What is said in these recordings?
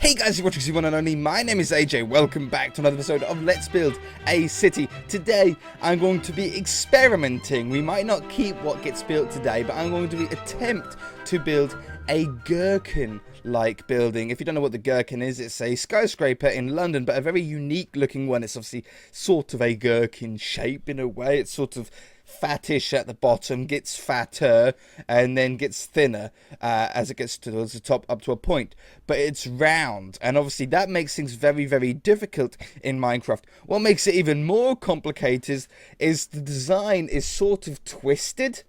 Hey guys, you're watching the one and only. My name is AJ. Welcome back to another episode of Let's Build a City. Today, I'm going to be experimenting. We might not keep what gets built today, but I'm going to attempt to build a gherkin-like building. If you don't know what the gherkin is, it's a skyscraper in London, but a very unique looking one. It's obviously sort of a gherkin shape in a way. It's sort of fattish at the bottom, gets fatter, and then gets thinner as it gets towards the top up to a point. But it's round, and obviously that makes things very, very difficult in Minecraft. What makes it even more complicated is the design is sort of twisted.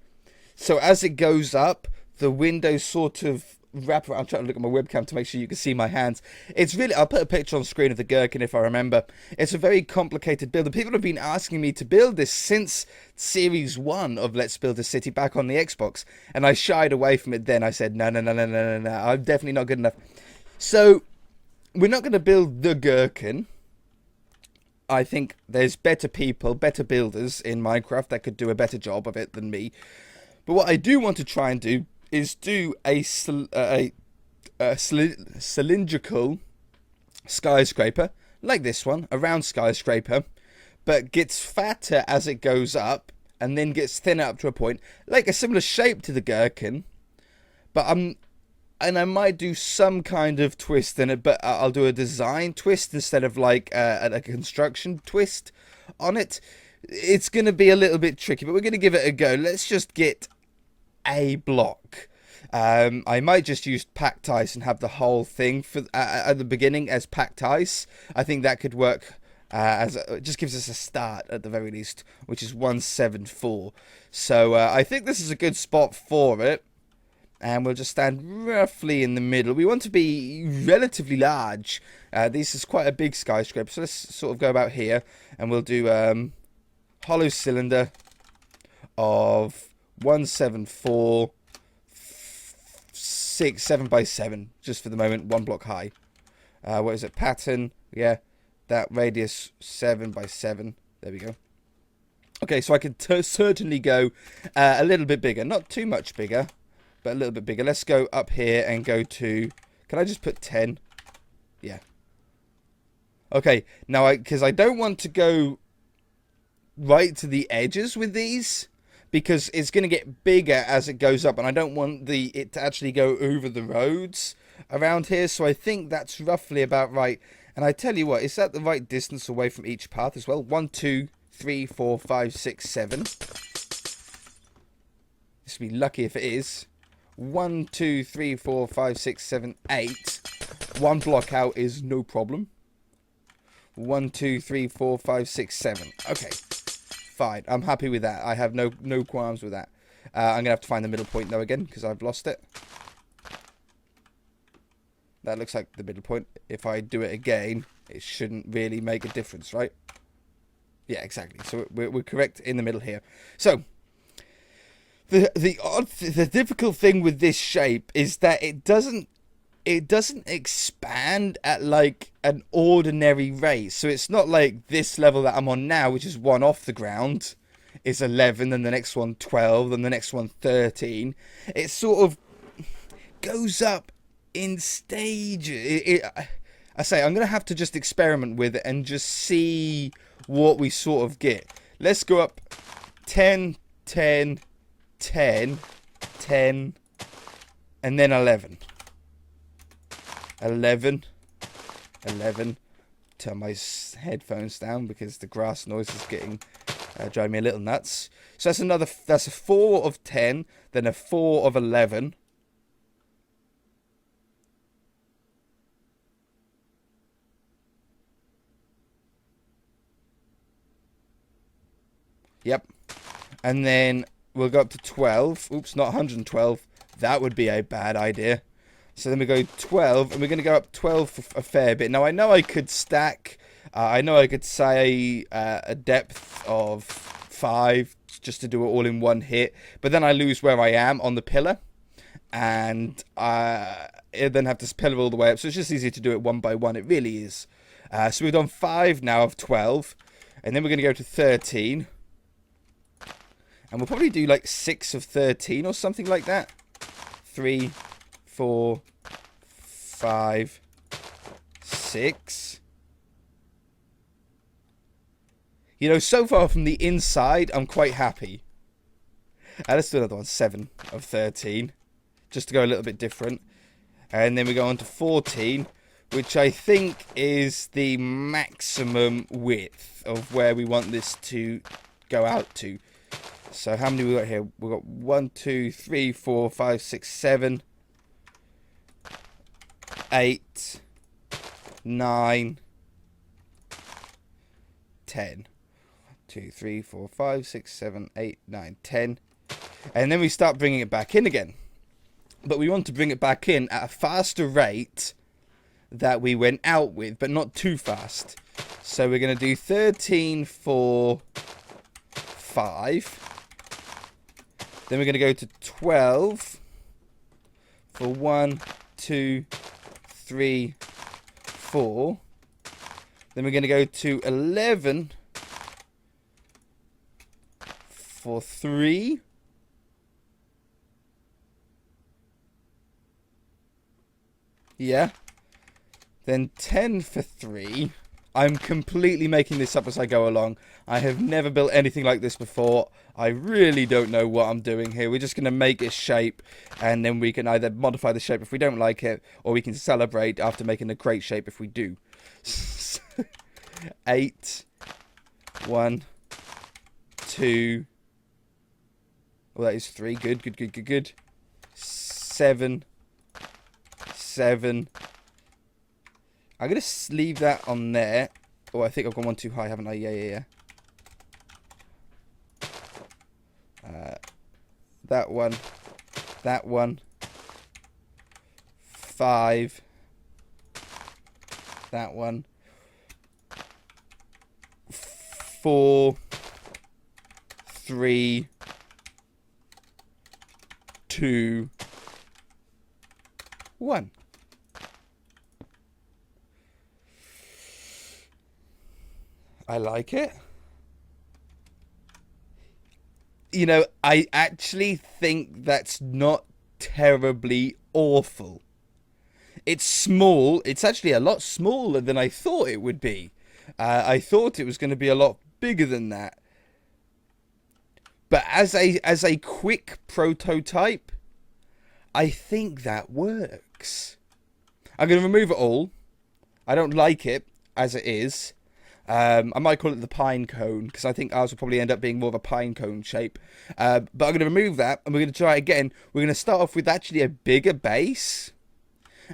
So as it goes up, the windows sort of wrap around. I'm trying to look at my webcam to make sure you can see my hands. It's really, I'll put a picture on screen of the gherkin if I remember. It's a very complicated build. People have been asking me to build this since Series 1 of Let's Build a City back on the Xbox. And I shied away from it then. I said, no, I'm definitely not good enough. So, we're not going to build the gherkin. I think there's better people, better builders in Minecraft that could do a better job of it than me. But what I do want to try and do is do a cylindrical skyscraper, like this one, a round skyscraper, but gets fatter as it goes up, and then gets thinner up to a point, like a similar shape to the gherkin, but I might do some kind of twist in it, but I'll do a design twist instead of like a construction twist on it. It's going to be a little bit tricky, but we're going to give it a go. Let's just get a block. I might just use packed ice and have the whole thing for at the beginning as packed ice. I think that could work it just gives us a start at the very least, which is 174. So I think this is a good spot for it, and we'll just stand roughly in the middle. We want to be relatively large. This is quite a big skyscraper, so let's sort of go about here, and we'll do hollow cylinder of 174, 7 by 7, just for the moment, 1 block high. What is it? Pattern, yeah, that radius 7 by 7. There we go. Okay, so I could certainly go a little bit bigger, not too much bigger, but a little bit bigger. Let's go up here and go to. Can I just put 10? Yeah. Okay, now because I don't want to go right to the edges with these, because it's going to get bigger as it goes up, and I don't want it to actually go over the roads around here. So I think that's roughly about right. And I tell you what, is that the right distance away from each path as well? 1, 2, 3, 4, 5, 6, 7. This will be lucky if it is. 1, 2, 3, 4, 5, 6, 7, 8. 1 block out is no problem. 1, 2, 3, 4, 5, 6, 7. Okay. Fine, I'm happy with that. I have no qualms with that. I'm going to have to find the middle point, though, again, because I've lost it. That looks like the middle point. If I do it again, it shouldn't really make a difference, right? Yeah, exactly. So we're correct in the middle here. So, the difficult thing with this shape is that it doesn't expand at like an ordinary rate. So it's not like this level that I'm on now, which is 1 off the ground, is 11, then the next one 12, then the next one 13. It sort of goes up in stages. I say I'm going to have to just experiment with it and just see what we sort of get. Let's go up 10, 10, 10, 10, and then 11. 11, 11. Turn my headphones down because the grass noise is getting driving me a little nuts. So that's a 4 of 10, then a 4 of 11. Yep. And then we'll go up to 12. Oops, not 112. That would be a bad idea. So then we go 12, and we're going to go up 12 for a fair bit. Now, I know I could stack. I know I could say a depth of 5 just to do it all in one hit. But then I lose where I am on the pillar. And I then have to pillar all the way up. So it's just easier to do it one by one. It really is. So we've done 5 now of 12. And then we're going to go to 13. And we'll probably do like 6 of 13 or something like that. 3, 4, 5, 6. You know, so far from the inside, I'm quite happy. Let's do another one. 7 of 13. Just to go a little bit different. And then we go on to 14, which I think is the maximum width of where we want this to go out to. So how many we got here? We've got 1, 2, 3, 4, 5, 6, 7, 8, 9, 10. 2, 3, 4, 5, 6, 7, 8, 9, 10. And then we start bringing it back in again. But we want to bring it back in at a faster rate that we went out with, but not too fast. So we're going to do 13 for 5. Then we're going to go to 12 for 1, 2, 3, 4. Then we're going to go to 11 for 3. Yeah. Then 10 for 3. I'm completely making this up as I go along. I have never built anything like this before. I really don't know what I'm doing here. We're just going to make a shape, and then we can either modify the shape if we don't like it, or we can celebrate after making a great shape if we do. 8. 1, 2. Well, that is 3. Good, good, good, good, good. 7. 7. I'm going to leave that on there. Oh, I think I've gone one too high, haven't I? Yeah. That one. That one. 5. That one. 4. 3. 2. 1. I like it. You know, I actually think that's not terribly awful. It's small. It's actually a lot smaller than I thought it would be. I thought it was going to be a lot bigger than that. But as a quick prototype, I think that works. I'm going to remove it all. I don't like it as it is. I might call it the pine cone, because I think ours will probably end up being more of a pine cone shape. But I'm going to remove that, and we're going to try it again. We're going to start off with actually a bigger base.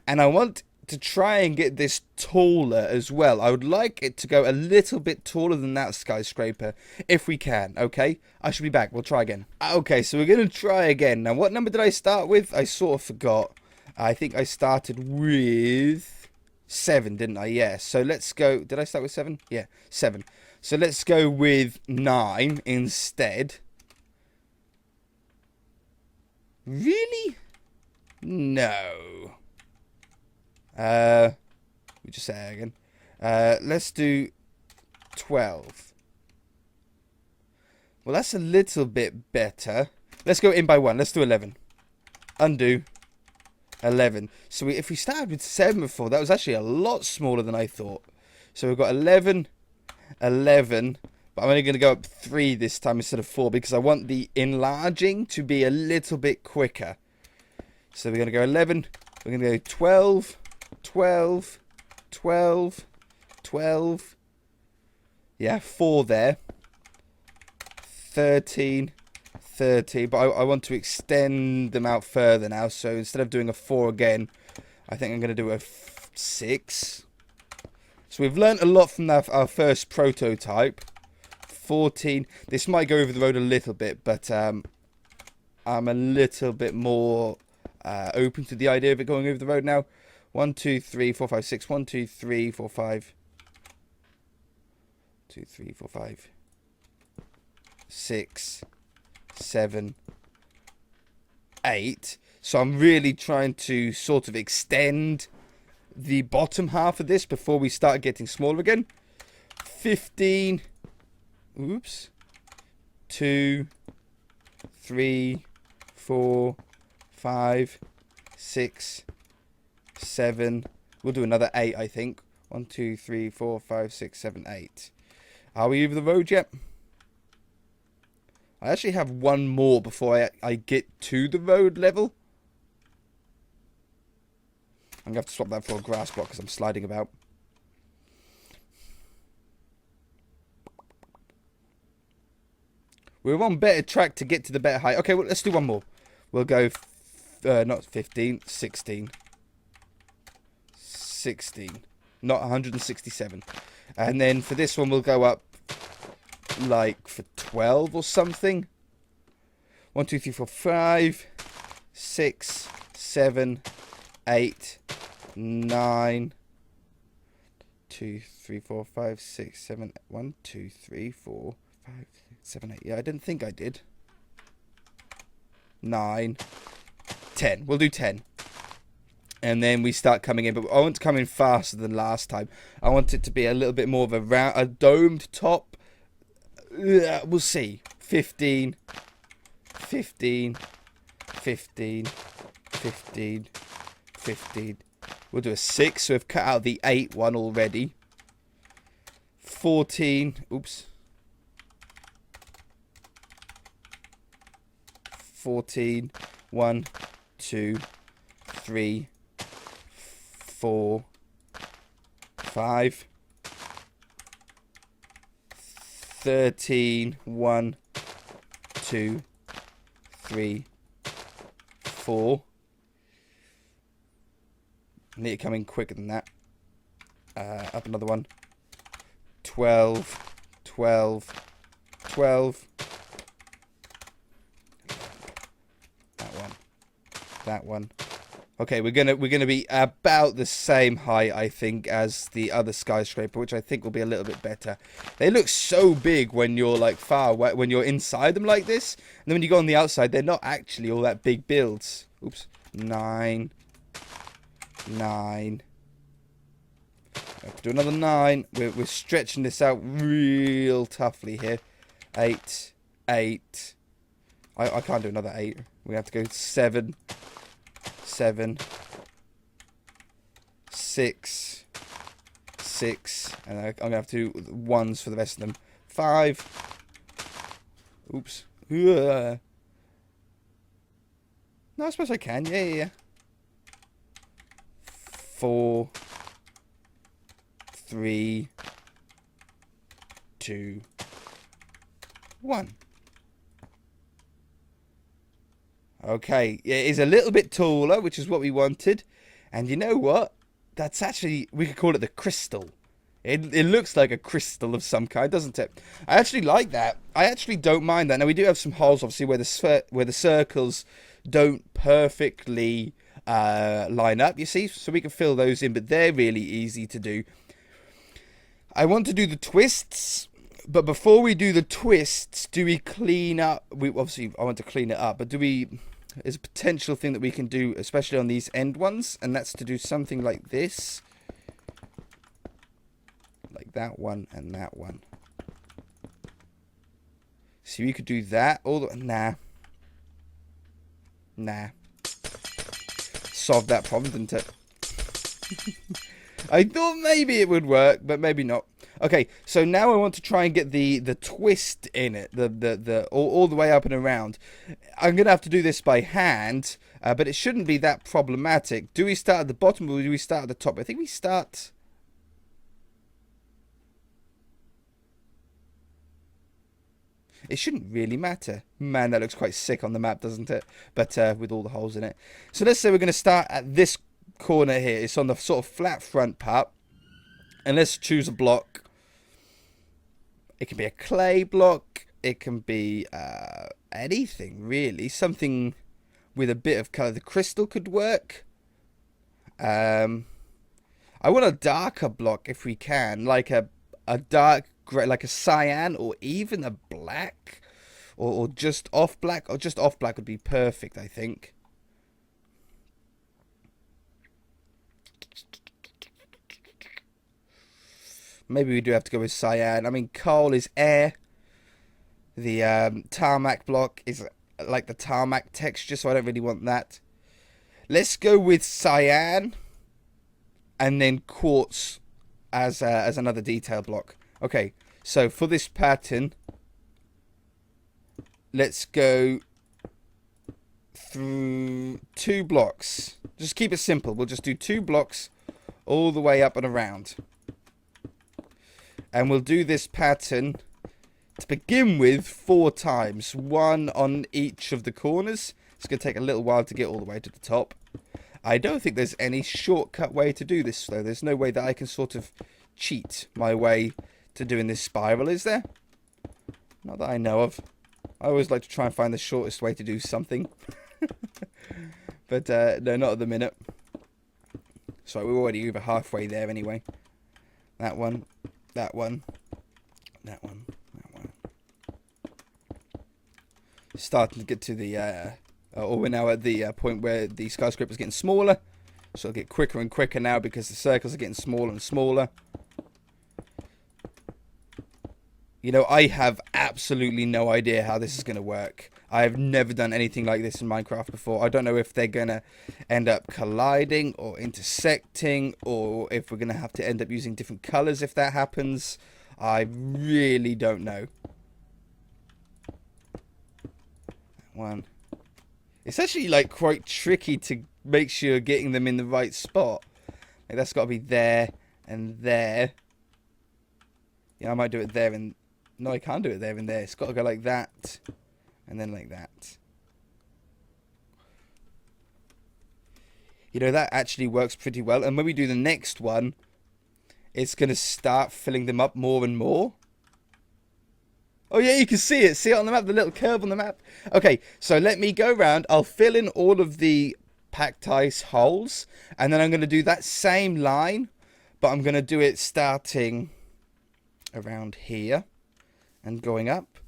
And I want to try and get this taller as well. I would like it to go a little bit taller than that skyscraper, if we can, okay? I should be back. We'll try again. Okay, so we're going to try again. Now, what number did I start with? I sort of forgot. I think I started with 7, didn't I? Yeah. So let's go. Did I start with 7? Yeah, 7. So let's go with 9 instead. Really? No. We just say that again. Let's do 12. Well, that's a little bit better. Let's go in by 1. Let's do 11. Undo. 11. So if we started with 7 before, that was actually a lot smaller than I thought. So we've got 11, 11, but I'm only going to go up 3 this time instead of 4 because I want the enlarging to be a little bit quicker. So we're going to go 11, we're going to go 12, 12, 12, 12. Yeah, 4 there. 13, 30, but I want to extend them out further now, so instead of doing a 4 again, I think I'm going to do a 6. So we've learnt a lot from our first prototype. 14, this might go over the road a little bit, but I'm a little bit more open to the idea of it going over the road now. 1, 2, 3, 4, 5, 6, 1, 2, 3, 4, 5. 2, 3, 4, 5. 6, 7, 8. So I'm really trying to sort of extend the bottom half of this before we start getting smaller again. 15. Oops. 2, 3, 4, 5, 6, 7. We'll do another 8, I think. 1, 2, 3, 4, 5, 6, 7, 8. Are we over the road yet? I actually have one more before I get to the road level. I'm going to have to swap that for a grass block because I'm sliding about. We're on better track to get to the better height. Okay, well, let's do one more. We'll go, not 15, 16. 16. Not 167. And then for this one, we'll go up like for 12 or something. 1, 2, 3, 4, 5, 6, 7, 8, 9. 2, 3, 4, 5, 6, 7, 1, 2, 3, 4, 5, 6, 7, 8. Yeah, I didn't think I did. 9, 10. We'll do 10. And then we start coming in, but I want to come in faster than last time. I want it to be a little bit more of a domed top. We'll see. 15, 15, 15, 15, 15. We'll do a 6, so we've cut out the 8 one already. 14, oops. 14, 1, 2, 3, 4, 5, 13, 1, 2, 3, 4. I need to come in quicker than that. Up another one. 12, 12, 12. That one. Okay, we're gonna be about the same height, I think, as the other skyscraper, which I think will be a little bit better. They look so big when you're like far away, when you're inside them like this, and then when you go on the outside, they're not actually all that big builds. Oops. 9, 9. Let's do another 9. We're stretching this out real toughly here. 8, 8. I can't do another 8. We have to go 7, 7, 6, 6, and I'm going to have to do 1s for the rest of them. 5. Oops. Ugh. No, I suppose I can. Yeah. 4, 3, 2, 1. Okay, it is a little bit taller, which is what we wanted. And you know what? That's actually, we could call it the crystal. It looks like a crystal of some kind, doesn't it? I actually like that. I actually don't mind that. Now, we do have some holes, obviously, where the circles don't perfectly line up, you see? So we can fill those in, but they're really easy to do. I want to do the twists. But before we do the twists, do we clean up? Obviously, I want to clean it up, but there's a potential thing that we can do, especially on these end ones, and that's to do something like this. Like that one and that one. So we could do that. Nah. Solved that problem, didn't it? I thought maybe it would work, but maybe not. Okay, so now I want to try and get the twist in it, all the way up and around. I'm going to have to do this by hand, but it shouldn't be that problematic. Do we start at the bottom or do we start at the top? I think we start... It shouldn't really matter. Man, that looks quite sick on the map, doesn't it? But with all the holes in it. So let's say we're going to start at this corner here. It's on the sort of flat front part. And let's choose a block. It can be a clay block. It can be anything, really. Something with a bit of colour. The crystal could work. I want a darker block if we can. Like a dark grey, like a cyan or even a black. Or just off black. Or just off black would be perfect, I think. Maybe we do have to go with cyan. I mean, coal is air. The tarmac block is like the tarmac texture, so I don't really want that. Let's go with cyan. And then quartz as another detail block. Okay, so for this pattern, let's go through 2 blocks. Just keep it simple. We'll just do 2 blocks all the way up and around. And we'll do this pattern to begin with 4 times. 1 on each of the corners. It's going to take a little while to get all the way to the top. I don't think there's any shortcut way to do this, though. There's no way that I can sort of cheat my way to doing this spiral, is there? Not that I know of. I always like to try and find the shortest way to do something. But no, not at the minute. So we're already over halfway there anyway. That one, that one, that one, that one. Starting to get to the... or we're now at the point where the skyscraper's getting smaller. So it'll get quicker and quicker now because the circles are getting smaller and smaller. You know, I have absolutely no idea how this is going to work. I have never done anything like this in Minecraft before. I don't know if they're going to end up colliding or intersecting, or if we're going to have to end up using different colors if that happens. I really don't know. One. It's actually like quite tricky to make sure you're getting them in the right spot. Like that's got to be there and there. Yeah, I might do it there and... No, I can't do it there and there. It's got to go like that. And then like that. You know, that actually works pretty well. And when we do the next one, it's going to start filling them up more and more. Oh, yeah, you can see it. See it on the map, the little curve on the map. Okay, so let me go around. I'll fill in all of the packed ice holes. And then I'm going to do that same line. But I'm going to do it starting around here. And going up.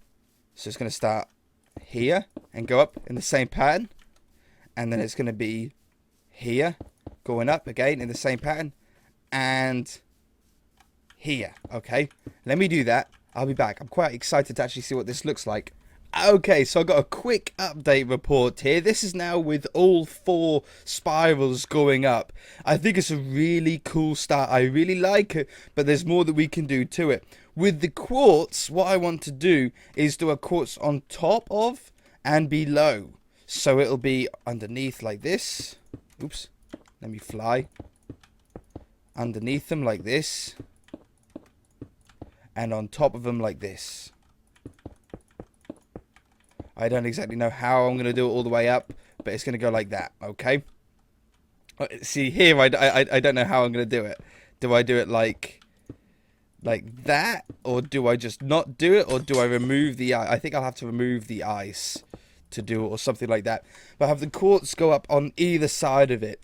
So it's going to start here and go up in the same pattern. And then it's going to be here, going up again in the same pattern. And here. Okay, let me do that. I'll be back. I'm quite excited to actually see what this looks like. Okay, so I got a quick update report here. This is now with all 4 spirals going up. I think it's a really cool start. I really like it, but there's more that we can do to it. With the quartz, what I want to do is do a quartz on top of and below. So it'll be underneath like this. Oops, let me fly. Underneath them like this. And on top of them like this. I don't exactly know how I'm going to do it all the way up, but it's going to go like that, okay? See, here I don't know how I'm going to do it. Do I do it like that, or do I just not do it, or do I remove the ice? I think I'll have to remove the ice to do it, or something like that. But have the quartz go up on either side of it.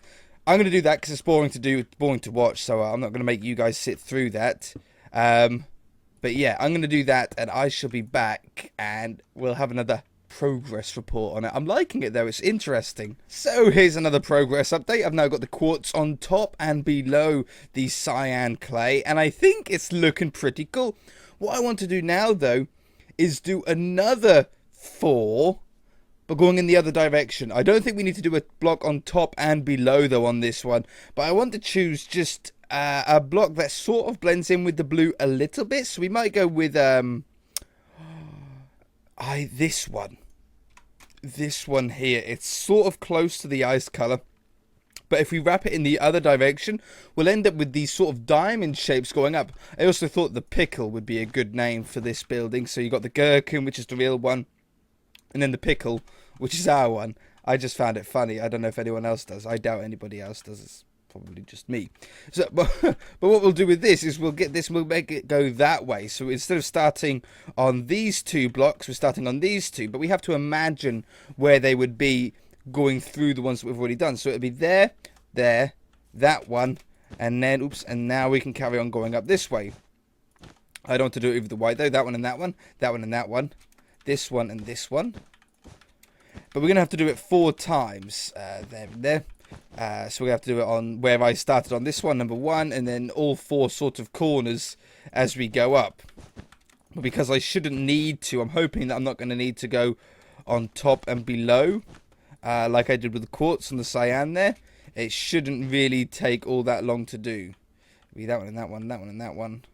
I'm going to do that because it's boring to do, it's boring to watch, so I'm not going to make you guys sit through that. But yeah, I'm going to do that, and I shall be back, and we'll have another progress report on it. I'm liking it though, it's interesting. So here's another progress update. I've now got the quartz on top and below the cyan clay, and I think it's looking pretty cool. What I want to do now though is do another 4, but going in the other direction. I don't think we need to do a block on top and below though on this one, but I want to choose just a block that sort of blends in with the blue a little bit. So we might go with this one. This one here. It's sort of close to the ice color. But if we wrap it in the other direction, we'll end up with these sort of diamond shapes going up. I also thought the Pickle would be a good name for this building. So you got the Gherkin, which is the real one. And then the Pickle, which is our one. I just found it funny. I don't know if anyone else does. I doubt anybody else does. It's probably just me. So, but what we'll do with this is we'll make it go that way. So instead of starting on these 2 blocks, we're starting on these 2. But we have to imagine where they would be going through the ones that we've already done. So it'll be there, there, that one, and then, oops, and now we can carry on going up this way. I don't want to do it with the white though. That one and that one, that one and that one, this one and this one. But we're going to have to do it 4 times. There and there. So we have to do it on where I started on this one, number 1, and then all 4 sort of corners as we go up. But because I shouldn't need to, I'm hoping that I'm not going to need to go on top and below, like I did with the quartz and the cyan there. It shouldn't really take all that long to do. Be that one and that one, that one and that one.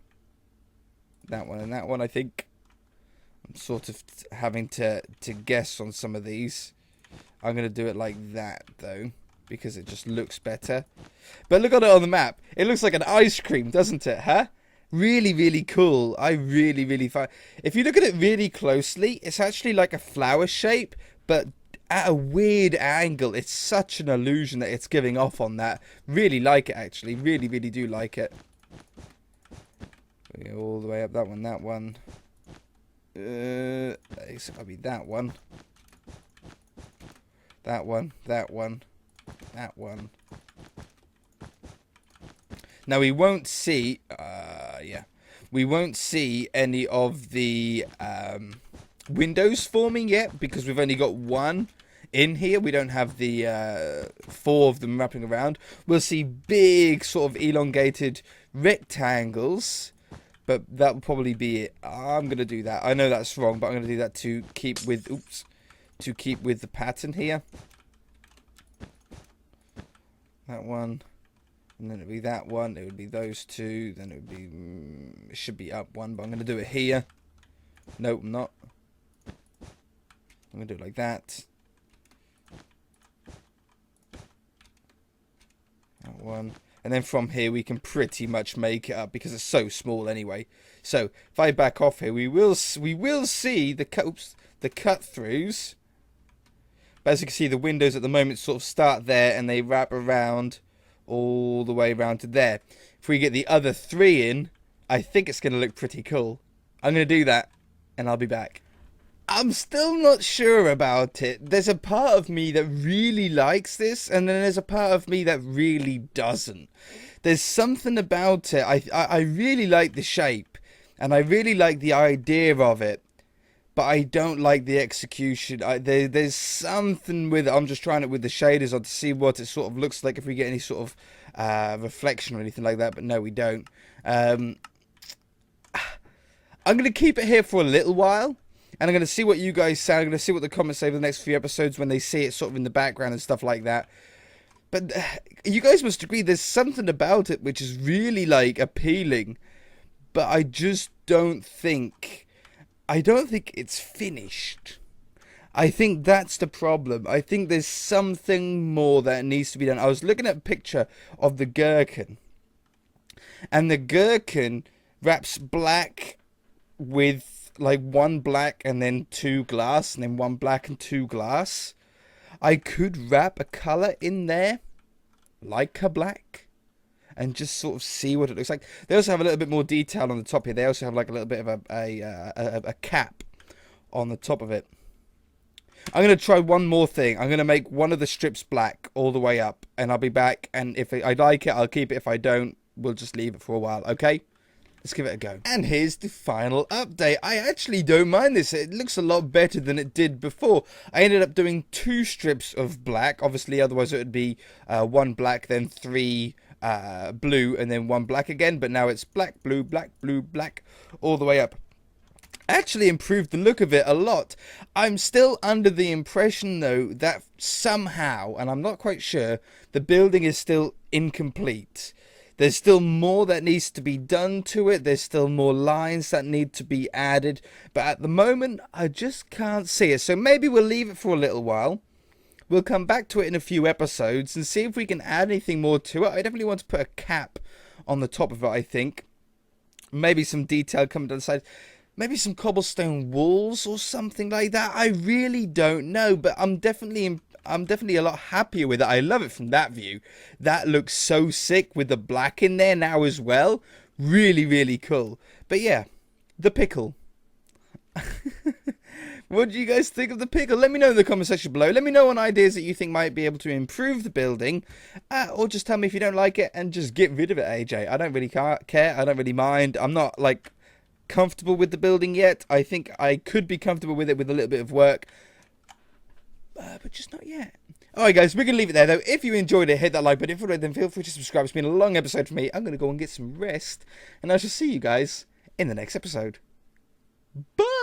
That one and that one, I think. I'm sort of having to guess on some of these. I'm going to do it like that, though, because it just looks better. But look at it on the map. It looks like an ice cream, doesn't it, huh? Really, really cool. I really find... If you look at it really closely, it's actually like a flower shape, but at a weird angle. It's such an illusion that it's giving off on that. Really like it, actually. Really do like it. Go all the way up. That one, that one. It's got to be that one. That one, that one, that one. Now we won't see, we won't see any of the windows forming yet because we've only got one in here. We don't have the 4 of them wrapping around. We'll see big sort of elongated rectangles, but that will probably be it. I'm going to do that. I know that's wrong, but I'm going to do that to keep with, to keep with the pattern here. That one. And then it would be that one. It would be those two. Then it would be... it should be up one, but I'm going to do it here. Nope, I'm not. I'm going to do it like that. That one. And then from here we can pretty much make it up because it's so small anyway. So if I back off here, we will see the cut throughs. But as you can see, the windows at the moment sort of start there and they wrap around all the way around to there. If we get the other 3 in, I think it's going to look pretty cool. I'm going to do that and I'll be back. I'm still not sure about it. There's a part of me that really likes this, and then there's a part of me that really doesn't. There's something about it. I really like the shape, and I really like the idea of it, but I don't like the execution. There's something with it. I'm just trying it with the shaders on to see what it sort of looks like, if we get any sort of reflection or anything like that, but no, we don't. I'm going to keep it here for a little while. And I'm going to see what you guys say. I'm going to see what the comments say for the next few episodes when they see it sort of in the background and stuff like that. But you guys must agree there's something about it which is really, like, appealing. But I just don't think... I don't think it's finished. I think that's the problem. I think there's something more that needs to be done. I was looking at a picture of the gherkin. And the gherkin wraps black with... like 1 black and then 2 glass and then 1 black and 2 glass. I could wrap a color in there like a black and just sort of see what it looks like. They also have a little bit more detail on the top here. They also have like a little bit of a cap on the top of it. I'm going to try one more thing. I'm going to make one of the strips black all the way up and I'll be back, and if I like it I'll keep it. If I don't, we'll just leave it for a while, okay? Let's give it a go. And here's the final update. I actually don't mind this. It looks a lot better than it did before. I ended up doing 2 strips of black. Obviously, otherwise it would be 1 black, then 3 blue, and then 1 black again. But now it's black, blue, black, all the way up. Actually improved the look of it a lot. I'm still under the impression, though, that somehow, and I'm not quite sure, the building is still incomplete. There's still more that needs to be done to it. There's still more lines that need to be added. But at the moment, I just can't see it. So maybe we'll leave it for a little while. We'll come back to it in a few episodes and see if we can add anything more to it. I definitely want to put a cap on the top of it, I think. Maybe some detail coming down the side. Maybe some cobblestone walls or something like that. I really don't know. But I'm definitely a lot happier with it. I love it from that view. That looks so sick with the black in there now as well. Really cool. But yeah, the pickle. What do you guys think of the pickle? Let me know in the comment section below. Let me know on ideas that you think might be able to improve the building. Or just tell me if you don't like it and just get rid of it, AJ. I don't really care. I don't really mind. I'm not, like, comfortable with the building yet. I think I could be comfortable with it with a little bit of work. But just not yet. Alright guys, we're going to leave it there though. If you enjoyed it, hit that like button. If you did, then feel free to subscribe. It's been a long episode for me. I'm going to go and get some rest. And I shall see you guys in the next episode. Bye!